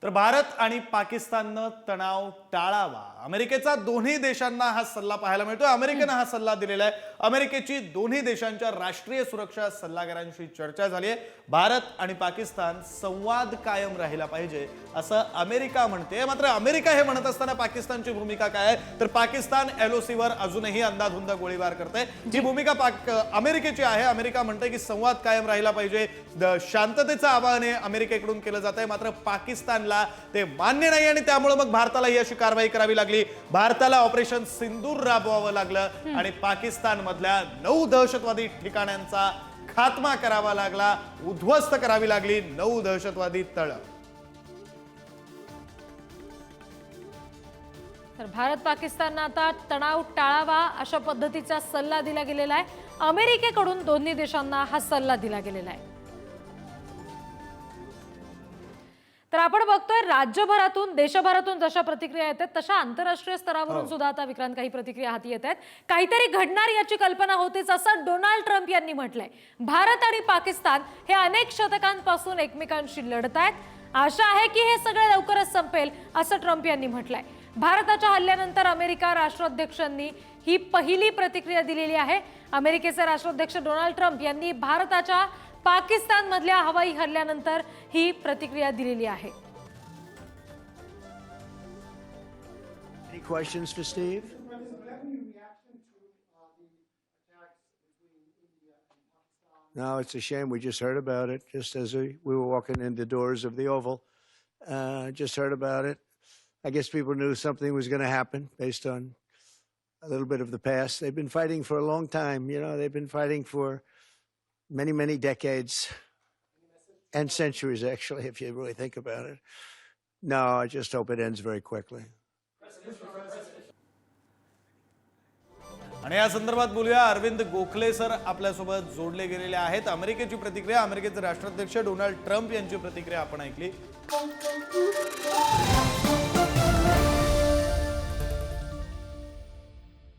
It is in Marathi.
तर भारत आणि पाकिस्ताननं तणाव टाळावा, अमेरिकेचा दोन्ही देशांना हा सल्ला पाहायला मिळतोय। अमेरिकेने हा सल्ला दिलेला आहे। अमेरिकेची दोन्ही देशांच्या राष्ट्रीय सुरक्षा सल्लागारांशी चर्चा झाली आहे। भारत आणि पाकिस्तान संवाद कायम राहिला पाहिजे असं अमेरिका म्हणते। मात्र अमेरिका हे म्हणत असताना पाकिस्तानची भूमिका काय आहे, तर पाकिस्तान LOC वर अजूनही अंधाधुंद गोळीबार करते। ही भूमिका अमेरिकेची आहे। अमेरिका म्हणते की संवाद कायम राहिला पाहिजे, शांततेचं आवाहन अमेरिकेकडून केलं जात आहे। मात्र पाकिस्तानला ते मान्य नाही आणि त्यामुळे मग भारताला ही अशी कारवाई करावी लागली। भारताला ऑपरेशन सिंदूर राबवावं लागलं आणि पाकिस्तान मधल्या 9 दहशतवादी ठिकाणांचा खात्मा करावा लागला, उद्ध्वस्त करावी लागली 9 दहशतवादी तळ। तर भारत पाकिस्तानला आता तणाव टाळावा अशा पद्धतीचा सल्ला दिला गेलेला आहे। अमेरिकेकडून दोन्ही देशांना हा सल्ला दिला गेलेला आहे। तर आपण बघतोय राज्यभरातून देशभरातून जशा प्रतिक्रिया येतात तशा आंतरराष्ट्रीय स्तरावरून सुद्धा आता विक्रांत काही प्रतिक्रिया हाती येत आहेत। काहीतरी घडणार याची कल्पना होतीच असं डोनाल्ड ट्रम्प यांनी म्हटलंय। भारत आणि पाकिस्तान हे अनेक शतकांपासून एकमेकांशी लढत आहेत, आशा आहे की हे सगळे लवकरच संपेल असं ट्रम्प यांनी म्हटलंय। भारताच्या हल्ल्यानंतर अमेरिका राष्ट्राध्यक्षांनी ही पहिली प्रतिक्रिया दिलेली आहे। अमेरिकेचे राष्ट्राध्यक्ष डोनाल्ड ट्रम्प यांनी भारताच्या पाकिस्तान मधल्या हवाई हल्ल्यानंतर ही प्रतिक्रिया दिलेली आहे। Any questions for Steve? No, it's a shame. We just heard about it just as we were walking in the doors of the Oval. Just heard about it. I guess people knew something was going to happen based on a little bit of the past. They've been fighting for a long time. You know, they've been fighting for many, many decades and centuries, actually, if you really think about it. No, I just hope it ends very quickly. आणि या संदर्भात बोलूया, अरविंद गोखले सर आपल्यासोबत जोडले गेलेले आहेत। अमेरिकेची प्रतिक्रिया, अमेरिकेचे राष्ट्राध्यक्ष डोनाल्ड ट्रम्प यांची प्रतिक्रिया आपण ऐकली।